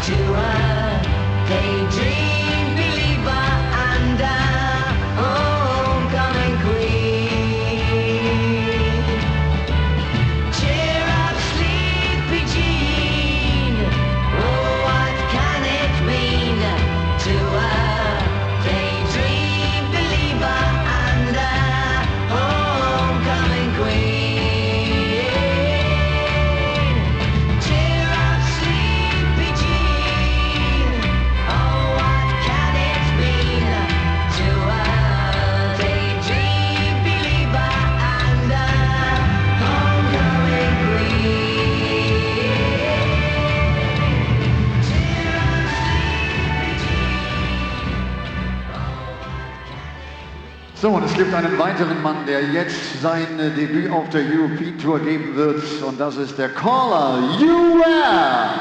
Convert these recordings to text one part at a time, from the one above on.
to a daydream believer and a homecoming queen. Cheer up, sleepy Jean. Oh, what can it mean to a daydream believer and a homecoming queen? Cheer up, sleepy Jean. Oh, what can it mean to a daydream believer and a homecoming queen? Cheer up, sleepy Jean. So, und es gibt einen weiteren Mann, der jetzt sein Debüt auf der European Tour geben wird, und das ist der Caller, You Were!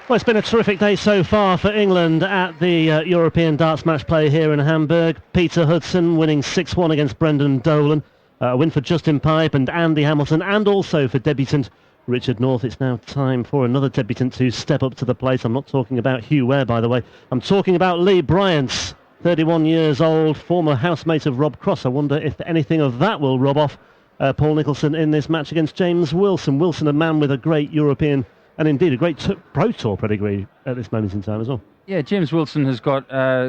Well, it's been a terrific day so far for England at the European Darts Match Play here in Hamburg. Peter Hudson winning 6-1 against Brendan Dolan. A win for Justin Pipe and Andy Hamilton, and also for debutant Richard North. It's now time for another debutant to step up to the plate. I'm not talking about Hugh Ware, by the way. I'm talking about Lee Bryant, 31 years old, former housemate of Rob Cross. I wonder if anything of that will rub off Paul Nicholson in this match against James Wilson. Wilson, a man with a great European and indeed a great Pro Tour pedigree at this moment in time as well. Yeah, James Wilson has got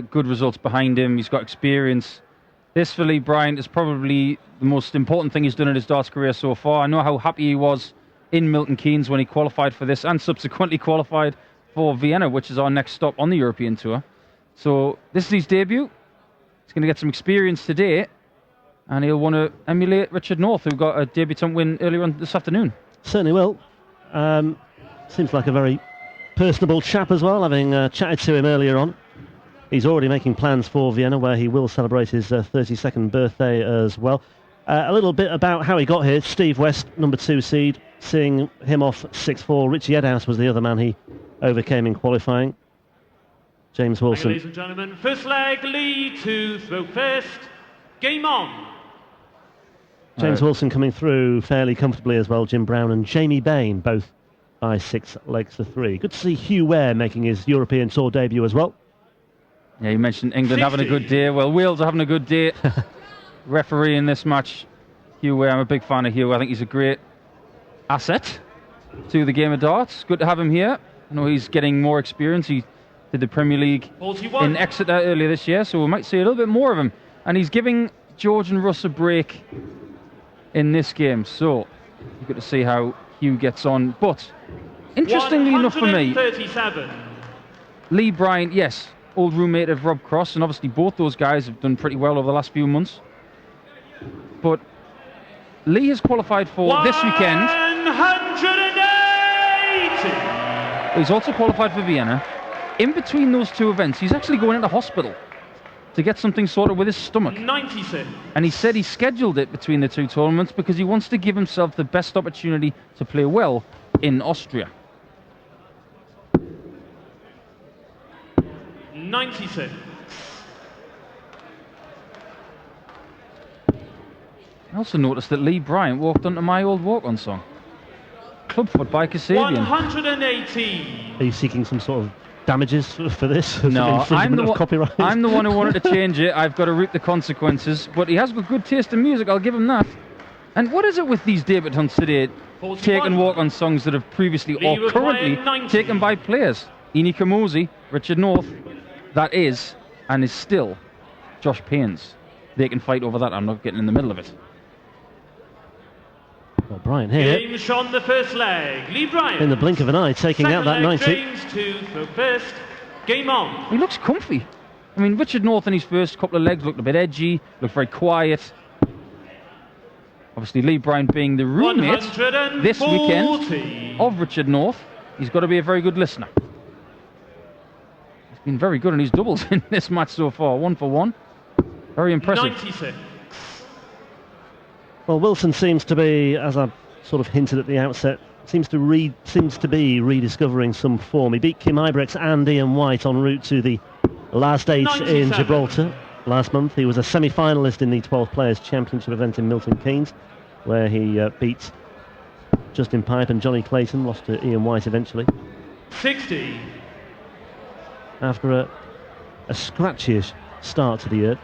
good results behind him. He's got experience. This for Lee Bryant is probably the most important thing he's done in his darts career so far. I know how happy he was in Milton Keynes when he qualified for this and subsequently qualified for Vienna, which is our next stop on the European Tour. So this is his debut. He's going to get some experience today, and he'll want to emulate Richard North, who got a debutant win earlier on this afternoon. Certainly will. Seems like a very personable chap as well, having chatted to him earlier on. He's already making plans for Vienna, where he will celebrate his 32nd birthday as well. A little bit about how he got here. Steve West, number 2 seed, seeing him off 6-4. Richie Edhouse was the other man he overcame in qualifying. James Wilson. Ladies and gentlemen, first leg, Lee to throw first. Game on. James Wilson coming through fairly comfortably as well. Jim Brown and Jamie Bain, both by 6 legs to 3. Good to see Hugh Ware making his European Tour debut as well. Yeah, you mentioned England 60. having a good day. Well, Wales are having a good day. Referee in this match, Hugh Ware. I'm a big fan of Hugh. I think he's a great asset to the game of darts. Good to have him here. I know he's getting more experience. He did the Premier League 41. in Exeter earlier this year, so we might see a little bit more of him. And he's giving George and Russ a break in this game, so you've got to see how Hugh gets on. But interestingly enough for me, 137. Lee Bryant, yes, old roommate of Rob Cross, and obviously both those guys have done pretty well over the last few months. But Lee has qualified for this weekend. 180. He's also qualified for Vienna. In between those two events, he's actually going into hospital to get something sorted with his stomach. 96. And he said he scheduled it between the two tournaments because he wants to give himself the best opportunity to play well in Austria. 96. I also noticed that Lee Bryant walked onto my old walk-on song. Clubfoot by Kasabian. 118. Are you seeking some sort of damages for this? No, I'm the one who wanted to change it. I've got to reap the consequences. But he has got good taste in music, I'll give him that. And what is it with these debutants today 41. taking walk-on songs that have previously Lee or currently 90. taken by players? Eni Kamosi, Richard North, that is, and is still, Josh Paynes. They can fight over that. I'm not getting in the middle of it. Well, Bryant here, James on the first leg. Lee Bryant. in the blink of an eye, taking out that 90. James to throw first. Game on. He looks comfy. I mean, Richard North in his first couple of legs looked a bit edgy, looked very quiet. Obviously, Lee Bryant being the roommate this weekend of Richard North, he's got to be a very good listener. He's been very good in his doubles in this match so far, 1 for 1. Very impressive. 96. Well, Wilson seems to be, as I sort of hinted at the outset, seems to be rediscovering some form. He beat Kim Ibrex and Ian White en route to the last stage 97. in Gibraltar last month. He was a semi-finalist in the 12 Players Championship event in Milton Keynes, where he beat Justin Pipe and Johnny Clayton, lost to Ian White eventually. 60. After a scratchy-ish start to the year.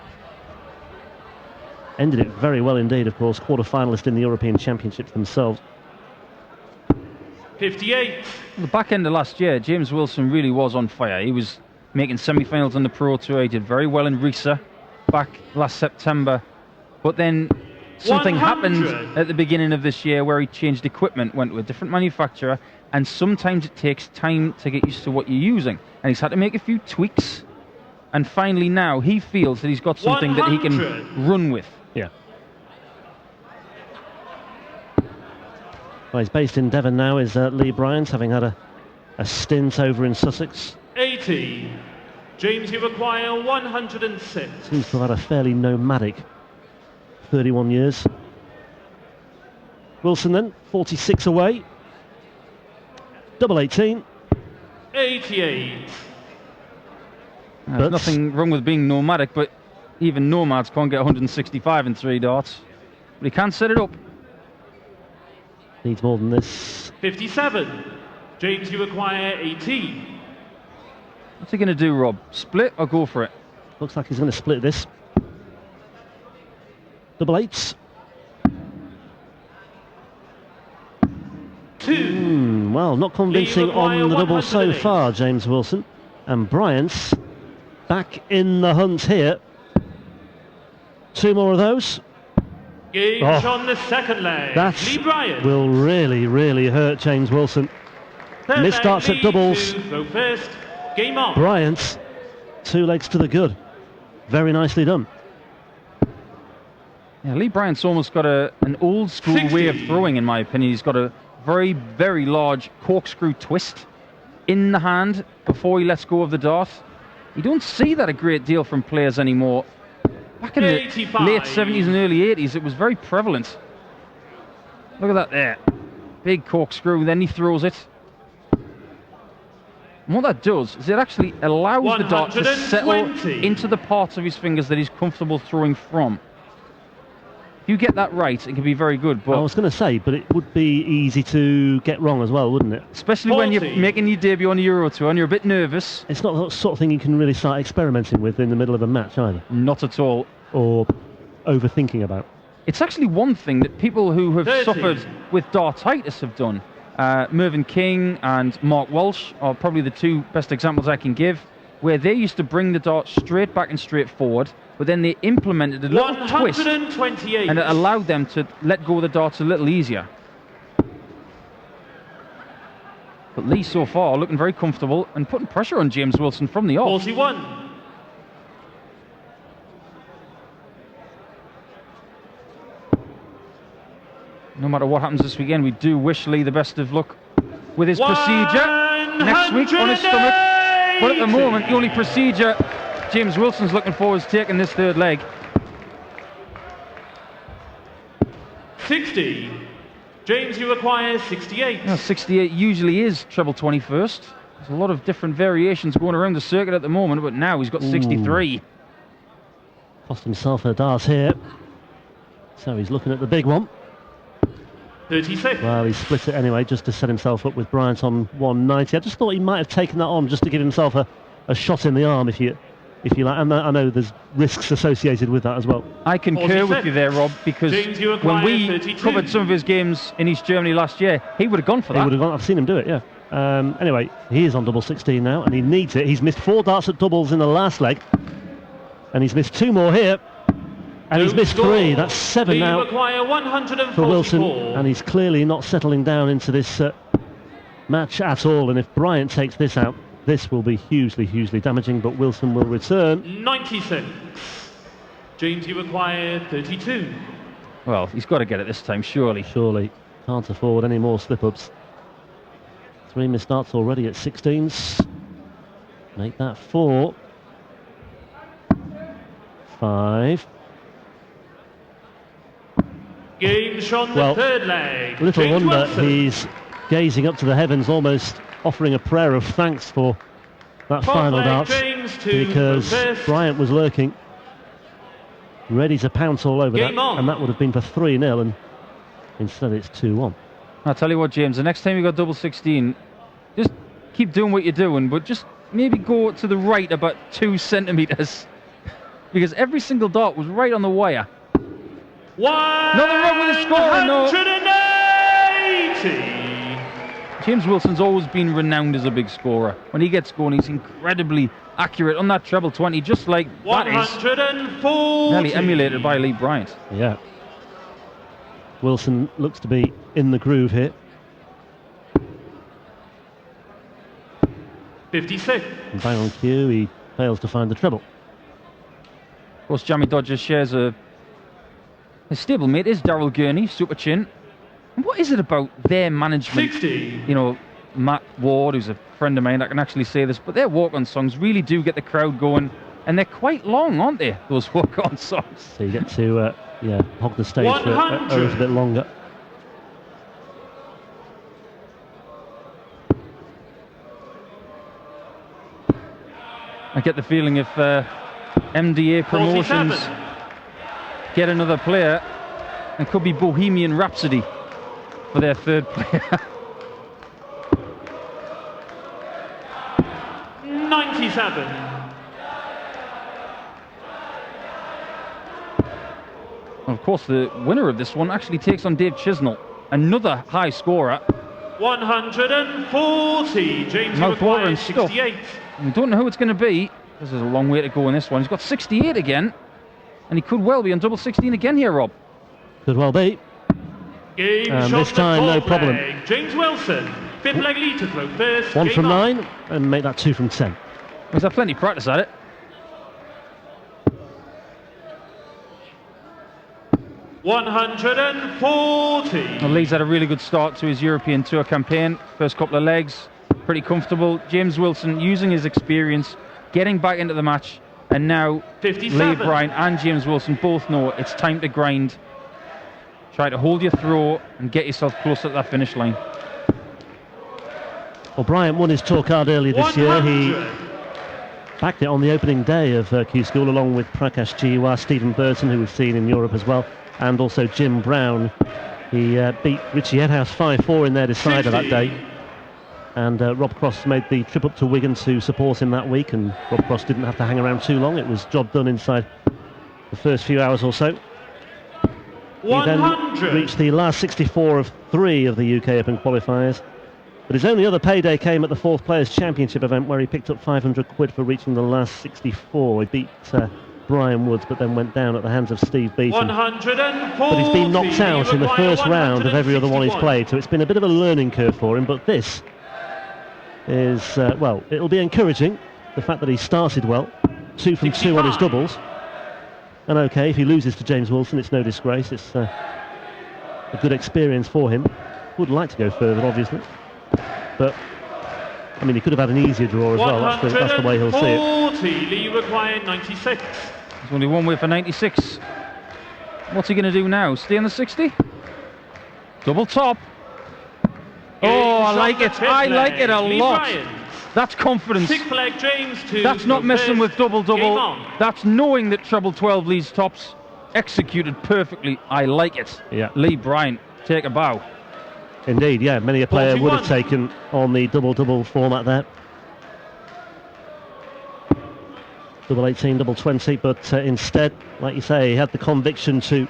Ended it very well indeed, of course. Quarter-finalist in the European Championships themselves. 58. The back end of last year, James Wilson really was on fire. He was making semi-finals on the Pro Tour. He did very well in Risa back last September. But then something 100. happened at the beginning of this year where he changed equipment, went to a different manufacturer, and sometimes it takes time to get used to what you're using. And he's had to make a few tweaks. And finally now, he feels that he's got something that he 100. can run with. Yeah. Well, he's based in Devon now, is Lee Bryant, having had a stint over in Sussex. 80. James, you require 106. Seems to have had a fairly nomadic 31 years. Wilson then, 46 away. Double 18. 88. But- There's nothing wrong with being nomadic, but even nomads can't get 165 in 3 darts. But he can set it up. Needs more than this. 57. James, you require 18. What's he going to do, Rob? Split or go for it? Looks like he's going to split this. Double 8s. 2. Well, not convincing require on the double 108. so far, James Wilson. And Bryant's back in the hunt here. 2 more of those. Gauge Oh, on the second leg. That Lee Bryant. will really, really hurt James Wilson. Third Missed leg, darts at Lee doubles. to throw first. Game on. Bryant's 2 legs to the good. Very nicely done. Yeah, Lee Bryant's almost got an old school 60. way of throwing, in my opinion. He's got a very, very large corkscrew twist in the hand before he lets go of the dart. You don't see that a great deal from players anymore. Back in the 85. late 70s and early 80s, it was very prevalent. Look at that there. Big corkscrew, then he throws it. And what that does is it actually allows the dart to settle 120. into the parts of his fingers that he's comfortable throwing from. If you get that right, it can be very good. I But was going to say, but it would be easy to get wrong as well, wouldn't it? especially when you're 40. making your debut on the Euro Tour and you're a bit nervous. It's not the sort of thing you can really start experimenting with in the middle of a match either, Not at all. or overthinking about. It's actually one thing that people who have 30. suffered with dartitis have done. Mervyn King and Mark Walsh are probably the 2 best examples I can give, where they used to bring the dart straight back and straight forward, but then they implemented a little twist 128. and it allowed them to let go of the darts a little easier. But Lee so far looking very comfortable and putting pressure on James Wilson from the off. 41. No matter what happens this weekend, we do wish Lee the best of luck with his procedure next week on his stomach. But at the moment, the only procedure James Wilson's looking for is taking this 3rd leg. 60. James, you require 68. Now, 68 usually is treble 21st. There's a lot of different variations going around the circuit at the moment, but now he's got 63. Cost himself a dart here. So he's looking at the big one. 36. Well, he split it anyway, just to set himself up with Bryant on 190. I just thought he might have taken that on just to give himself a shot in the arm, if you like. And I know there's risks associated with that as well. I concur 46. with you there, Rob, because James, you when require we 32. covered some of his games in East Germany last year, he would have gone for He that. would have gone. I've seen him do it, yeah. Anyway, he is on double 16 now, and he needs it. He's missed 4 darts at doubles in the last leg, and he's missed 2 more here, and he's missed 3. That's 7 Lee now require 144. for Wilson, and he's clearly not settling down into this match at all. And if Bryant takes this out, this will be hugely, hugely damaging, but Wilson will return. 96. James, you require 32. Well, he's got to get it this time, surely. Surely can't afford any more slip-ups. 3 missed starts already at 16s. Make that 4. 5. Games on the Well, 3rd leg. Little James wonder Wilson. he's gazing up to the heavens, almost offering a prayer of thanks for that final leg, dart, James to because first. Bryant was lurking, ready to pounce all over Game that, on. and that would have been for 3-0, and instead it's 2-1. I'll tell you what, James, the next time you got double 16, just keep doing what you're doing, but just maybe go to the right about 2 centimetres. Because every single dart was right on the wire. Nothing wrong with the scoring, no. 180. James Wilson's always been renowned as a big scorer. When he gets going, he's incredibly accurate on that treble 20, just like that is 140. nearly emulated by Lee Bryant. Yeah. Wilson looks to be in the groove here. 56. And bang on cue, he fails to find the treble. Of course, Jamie Dodger shares his stablemate is Darryl Gurney, super chin. And what is it about their management? 60. You know, Matt Ward, who's a friend of mine, I can actually say this, but their walk-on songs really do get the crowd going, and they're quite long, aren't they, those walk-on songs? So you get to hog the stage for a 100. little bit longer. I get the feeling if MDA Promotions 47. get another player, it could be Bohemian Rhapsody for their third player. 97. Of course, the winner of this one actually takes on Dave Chisnell, another high scorer. 140. James Mouthwater and requires stuff. 68. We don't know who it's going to be. This is a long way to go in this one. He's got 68 again, and he could well be on double 16 again here, Rob. Could well be. Game And shot this the time, no fourth problem. leg. James Wilson. Fifth leg lead to throw first. 1 Game from on. 9 and make that 2 from 10. He's had plenty of practice at it. 140. Well, Lee's had a really good start to his European Tour campaign. First couple of legs, pretty comfortable. James Wilson using his experience, getting back into the match, and now 57. Lee Bryant and James Wilson both know it's time to grind. Try to hold your throw and get yourself closer to that finish line. Well, Bryant won his tour card earlier this year. He 100. backed it on the opening day of Q School along with Prakash Jiwa, Stephen Burton, who we've seen in Europe as well, and also Jim Brown. He beat Richie Edhouse 5-4 in their decider that 60. day. And Rob Cross made the trip up to Wigan to support him that week, and Rob Cross didn't have to hang around too long. It was job done inside the first few hours or so. He then 100. reached the last 64 of 3 of the UK Open qualifiers. But his only other payday came at the 4th Players' Championship event, where he picked up 500 quid for reaching the last 64. He beat Brian Woods, but then went down at the hands of Steve Beaton. 140. But he's been knocked out in the first round of every other one he's 161. played, so it's been a bit of a learning curve for him. But this is, well, it'll be encouraging, the fact that he started well. 2 from 2 on his 65. doubles. And okay, if he loses to James Wilson, it's no disgrace. It's a good experience for him. Would like to go further, obviously. But, I mean, he could have had an easier draw as well. That's the way he'll see it. 140. Lee required 96. There's only one way for 96. What's he going to do now? Stay in the 60? Double top. Oh, I like it. I like it a Lee lot. Bryant. That's confidence. Sixth leg James to That's not throw messing first. with double-double. Game on. That's knowing that treble 12 leads tops. Executed perfectly. I like it. Yeah. Lee Bryant, take a bow. Indeed, yeah. Many a player would have 41. taken on the double-double format there. Double 18, double 20, but instead, like you say, he had the conviction to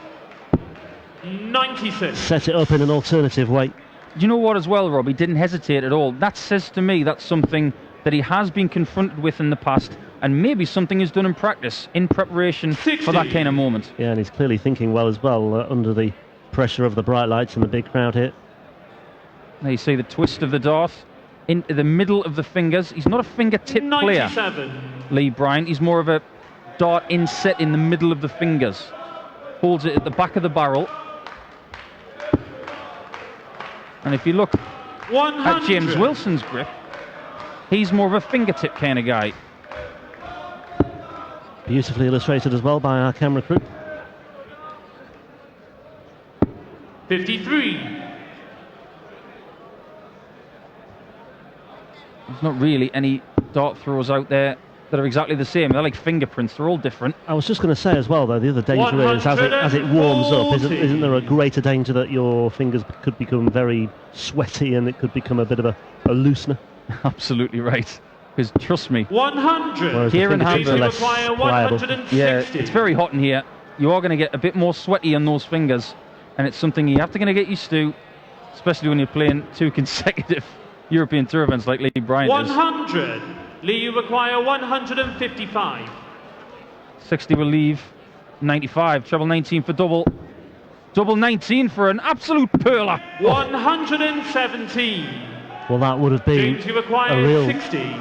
96. set it up in an alternative way. You know what as well, Rob? He didn't hesitate at all. That says to me that's something that he has been confronted with in the past, and maybe something he's done in practice, in preparation 60. for that kind of moment. Yeah, and he's clearly thinking well as well, under the pressure of the bright lights and the big crowd here. There you see the twist of the dart into the middle of the fingers. He's not a fingertip player, 97. Lee Bryant. He's more of a dart inset in the middle of the fingers. Holds it at the back of the barrel. And if you look 100. at James Wilson's grip, he's more of a fingertip kind of guy. Beautifully illustrated as well by our camera crew. 53. There's not really any dart throws out there that are exactly the same. They're like fingerprints. They're all different. I was just going to say as well, though, the other danger is as it warms up, isn't there a greater danger that your fingers could become very sweaty and it could become a bit of a loosener? Absolutely right. Because trust me, 100. Whereas Here the in fingertips are You less require pliable. 160. yeah, it's very hot in here. You are going to get a bit more sweaty on those fingers, and it's something you have to get used to, especially when you're playing 2 consecutive European Tour events like Lee Bryant is. 100. Lee, you require 155. 60 will leave. 95. Treble 19 for double. Double 19 for an absolute perler. 117. Well, that would have been James, you a require real 60.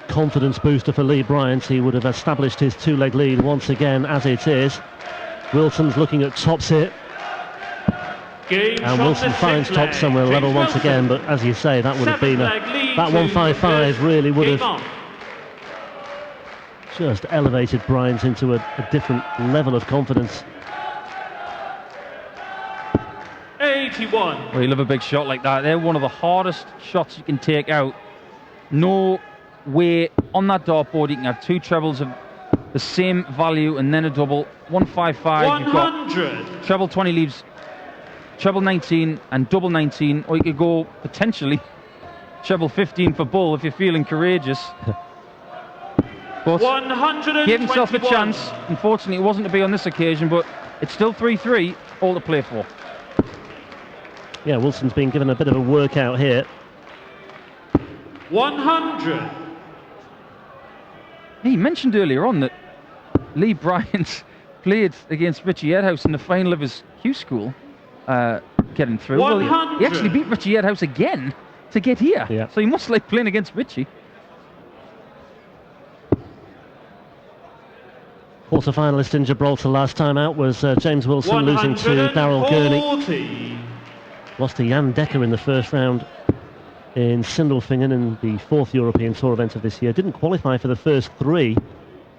confidence booster for Lee Bryant. He would have established his 2-leg lead once again as it is. Wilson's looking at tops here, Game and shot Wilson the finds sixth tops leg. somewhere James level once Wilson. again, but as you say, that would have been Seventh leg lead that to 155 really would Game have on. just elevated Bryant into a different level of confidence. 81. Well, you love a big shot like that. They're one of the hardest shots you can take out. No way on that dartboard you can have 2 trebles of the same value and then a double. 155. You've got 100. treble 20 leaves treble 19 and double 19, or you could go potentially treble 15 for bull if you're feeling courageous. But 121. gave himself a chance. Unfortunately, it wasn't to be on this occasion, but it's still 3-3, all to play for. Yeah, Wilson's been given a bit of a workout here. 100. He mentioned earlier on that Lee Bryant played against Richie Edhouse in the final of his Q school, getting through. Well, he 100. actually beat Richie Edhouse again to get here. Yeah. So he must like playing against Richie. Quarter-finalist in Gibraltar last time out was James Wilson, losing to Darryl Gurney. 140. Lost to Jan Dekker in the first round in Sindelfingen in the 4th European Tour event of this year. Didn't qualify for the first 3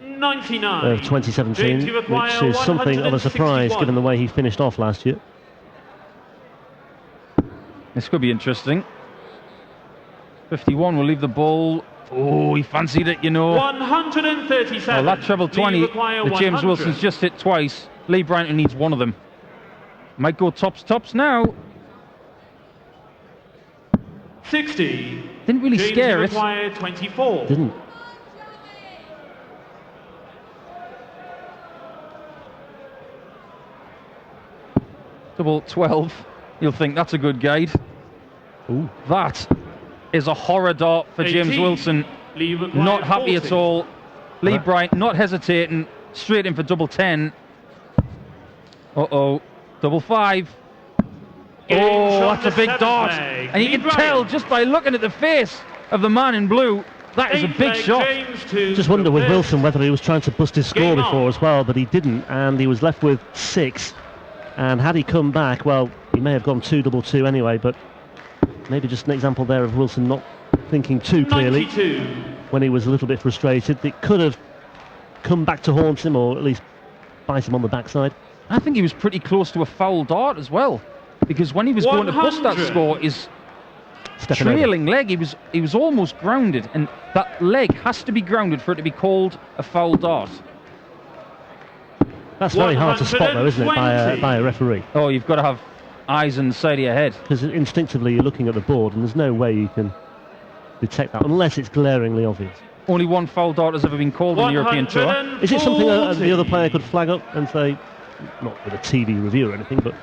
99. of 2017, James, you require which is something of a surprise 161. given the way he finished off last year. This could be interesting. 51 will leave the ball. Oh, he fancied it, you know. 137. Well, that treble 20 Lee require that James 100. Wilson's just hit twice. Lee Bryant needs one of them. Might go tops now. 60. Didn't really James, scare you it. require 24. Didn't. Double 12. You'll think that's a good guide. Ooh. That is a horror dart for James 18. Wilson. Lee require Not happy 40. at all. Lee Right. Bryant not hesitating. Straight in for double 10. Uh-oh. Double 5. Game Oh, shot that's a the big seventh dart. leg. And you Lee can tell Bryant. just by looking at the face of the man in blue, that is a Eighth big leg, shot. James to Just wonder with fifth. Wilson whether he was trying to bust his score Game on. before as well, but he didn't, and he was left with 6. And had he come back, well, he may have gone 2-2-2 anyway, but maybe just an example there of Wilson not thinking too clearly 92. when he was a little bit frustrated. It could have come back to haunt him, or at least bite him on the backside. I think he was pretty close to a foul dart as well, because when he was going to bust that 100. score, his Stepping over. trailing leg, he was almost grounded, and that leg has to be grounded for it to be called a foul dart. That's very hard to spot, though, isn't it, by a referee? Oh, you've got to have eyes on the side of your head. Because instinctively you're looking at the board, and there's no way you can detect that unless it's glaringly obvious. Only one foul dart has ever been called on the European Tour. 140. Is it something the other player could flag up and say, not with a TV review or anything, but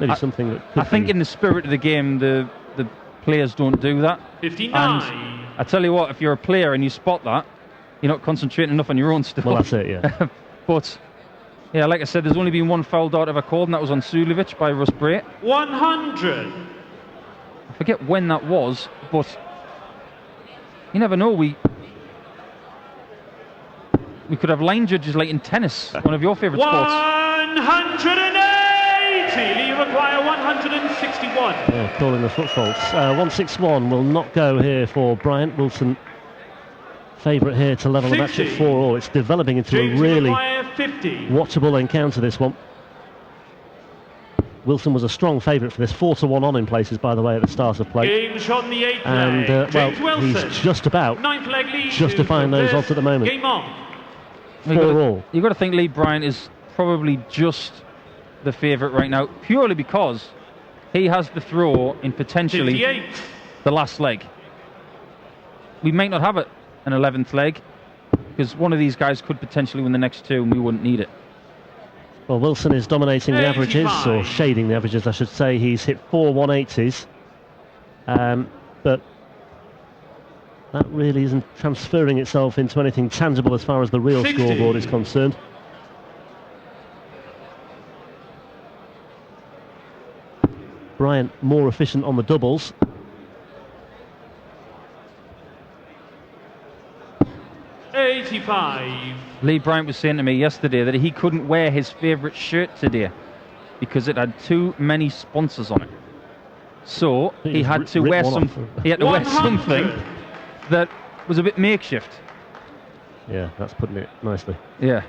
maybe something that could I think be- in the spirit of the game, the players don't do that. 59. And I tell you what, if you're a player and you spot that, you're not concentrating enough on your own stuff. Well, that's it, yeah. But, yeah, like I said, there's only been one foul dart ever called, and that was on Sulevic by Russ Bray. 100. I forget when that was, but you never know. We could have line judges like in tennis, one of your favourite sports. 180. Lee require 161. Yeah, calling the foot faults. 161 will not go here for Bryant. Wilson, favourite here to level the match at 60. 4-4. It's developing into James a really require 50. watchable encounter, this one. Wilson was a strong favourite for this, 4-1 on in places, by the way, at the start of play. Game shot in the 8th And, leg. James well, Wilson. he's just about 9th leg lead justifying to those fifth. odds at the moment. Game on. 4-all. You've got to think Lee Bryant is probably just the favourite right now, purely because he has the throw in potentially 58. the last leg. we might not have an 11th leg, because one of these guys could potentially win the next two and we wouldn't need it. Well, Wilson is dominating the averages, 85. or shading the averages, I should say. He's hit 4 180s. But that really isn't transferring itself into anything tangible as far as the real 60. scoreboard is concerned. Bryant more efficient on the doubles. Lee Bryant was saying to me yesterday that he couldn't wear his favourite shirt today because it had too many sponsors on it. So he had to wear something. He had to wear 100. something that was a bit makeshift. Yeah, that's putting it nicely. Yeah.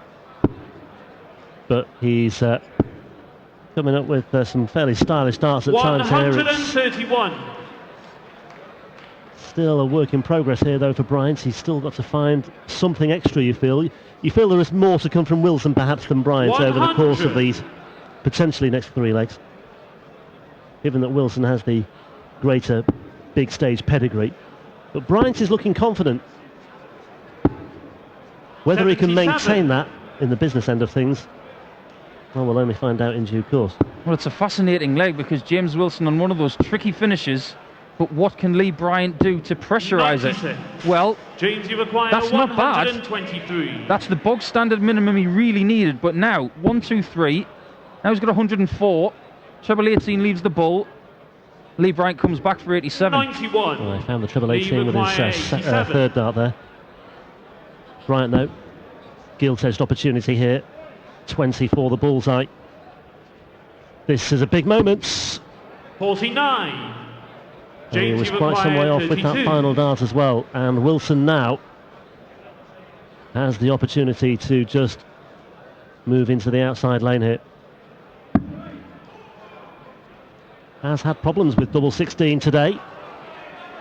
But he's coming up with some fairly stylish darts at times here. It's 131. still a work in progress here, though, for Bryant. He's still got to find something extra, you feel. You feel there is more to come from Wilson, perhaps, than Bryant over the course of 100. these potentially next 3 legs. Given that Wilson has the greater big stage pedigree. But Bryant is looking confident. Whether he can 77. maintain that in the business end of things, well, we'll only find out in due course. Well, it's a fascinating leg because James Wilson on one of those tricky finishes, but what can Lee Bryant do to pressurise it? 96. Well, James, you require That's not bad. 123. that's the bog standard minimum he really needed. But now, 1, 2, 3. Now he's got 104. Treble 18 leaves the bull. Lee Bryant comes back for 87. 91. Well, I found the treble Lee 18 with his require 87. third dart there. Bryant, though, gilt-edged opportunity here. 20 for the bullseye. This is a big moment. 49. And he James, was you quite some way require off with that 32. final dart as well. And Wilson now has the opportunity to just move into the outside lane here. Has had problems with double 16 today.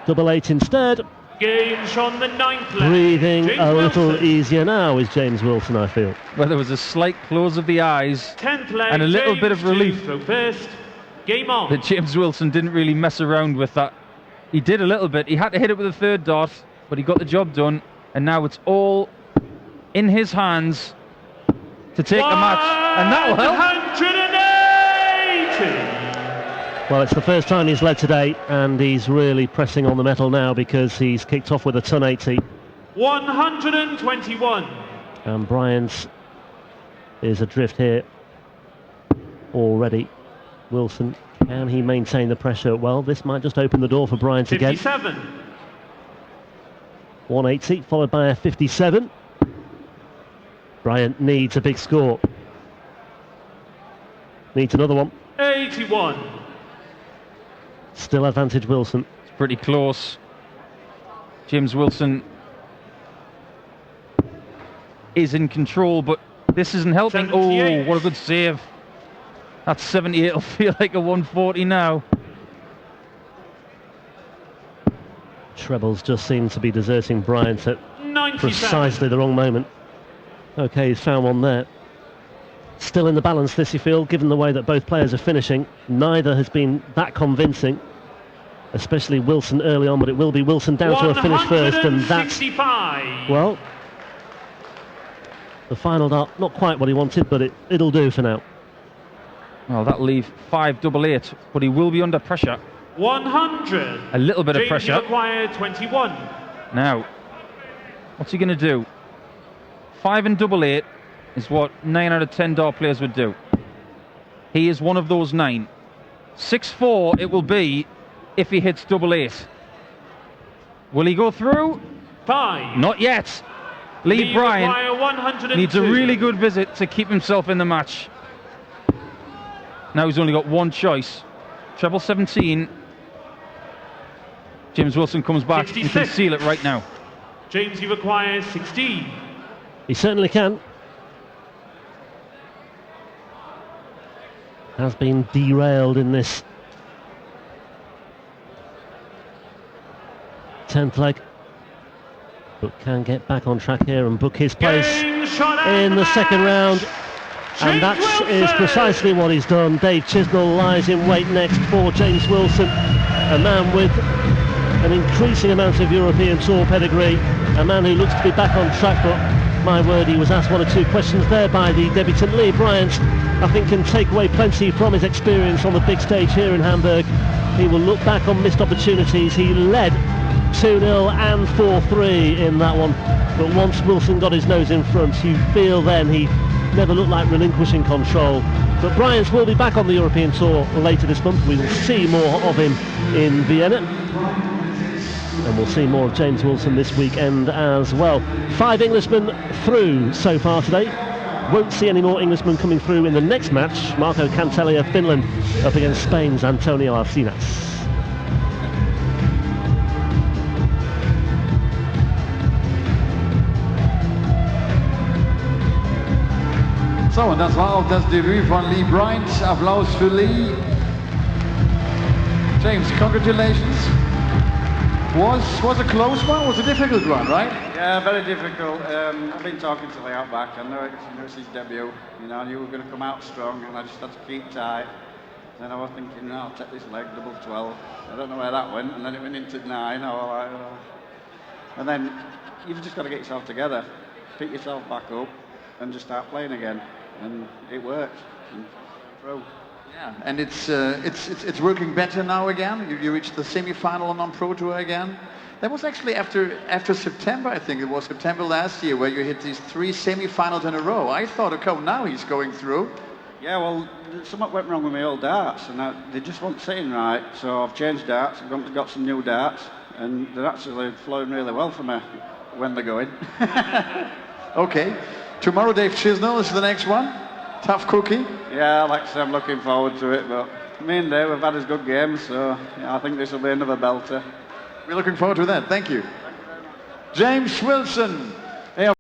Double 8 instead. Games on the 9th leg. Breathing James a little Wilson. easier now is James Wilson, I feel. Well, there was a slight close of the eyes 10th leg. and a little James bit of relief to throw first. Game on. that James Wilson didn't really mess around with that. He did a little bit. He had to hit it with a third dart, but he got the job done. And now it's all in his hands to take the match. And that will help. 180. Well, it's the first time he's led today, and he's really pressing on the metal now because he's kicked off with a ton 80. 121. And Bryant is adrift here already. Wilson, can he maintain the pressure? Well, this might just open the door for Bryant again. 57. 180, followed by a 57. Bryant needs a big score. Needs another one. 81. Still advantage Wilson. It's pretty close. James Wilson is in control, but this isn't helping. 78. Oh, what a good save. That 78 will feel like a 140 now. Trebles just seem to be deserting Bryant at 97. precisely the wrong moment. Okay, he's found one there. Still in the balance, this, you feel, given the way that both players are finishing. Neither has been that convincing, especially Wilson early on, but it will be Wilson down to a finish first, and that's, 165. well, the final dart, not quite what he wanted, but it'll do for now. Well, that'll leave 5 double 8, but he will be under pressure. 100. A little bit of James, pressure. you require 21. Now, what's he going to do? 5 and double 8 is what 9 out of 10 dart players would do. He is one of those 9. 6-4 it will be if he hits double 8. Will he go through? 5. Not yet. Lee Bryant require 102. needs a really good visit to keep himself in the match. Now he's only got one choice. Treble 17. James Wilson comes back and can 66. seal it right now. James, you require 16. He certainly can. Has been derailed in this 10th leg, but can get back on track here and book his place Game shot out in the second round. And that is precisely what he's done. Dave Chisnell lies in wait next for James Wilson, a man with an increasing amount of European Tour pedigree, a man who looks to be back on track, but my word, he was asked one or two questions there by the debutant Lee Bryant. I think can take away plenty from his experience on the big stage here in Hamburg. He will look back on missed opportunities. He led 2-0 and 4-3 in that one, but once Wilson got his nose in front, you feel then he never looked like relinquishing control. But Bryant will be back on the European Tour later this month. We will see more of him in Vienna, and we'll see more of James Wilson this weekend as well. 5 Englishmen through so far today. Won't see any more Englishmen coming through in the next match. Marco Cantelli of Finland up against Spain's Antonio Arcinas. So, und das war auch das Debüt von Lee Bryant. Applaus für Lee. James, congratulations. Was a close one, was a difficult one, right? Yeah, very difficult. I've been talking to Lee out back. I know it's his debut. You know, I knew we were going to come out strong, and I just had to keep tight. Then I was thinking, no, I'll take this leg, double 12. I don't know where that went, and then it went into 9. And then you've just got to get yourself together, pick yourself back up, and just start playing again. And it worked. And through. Yeah, and it's working better now again. You reached the semi-final on Pro Tour again. That was actually after September, I think it was September last year, where you hit these 3 semi-finals in a row. I thought, okay, now he's going through. Yeah, well, something went wrong with my old darts, and they just weren't sitting right. So I've changed darts. I've got some new darts, and they're actually flowing really well for me when they're going. Okay. Tomorrow, Dave Chisnell is the next one. Tough cookie. Yeah, like I say, I'm looking forward to it, but me and Dave have had as good games, so yeah, I think this will be another belter. We're looking forward to that. Thank you. James Wilson.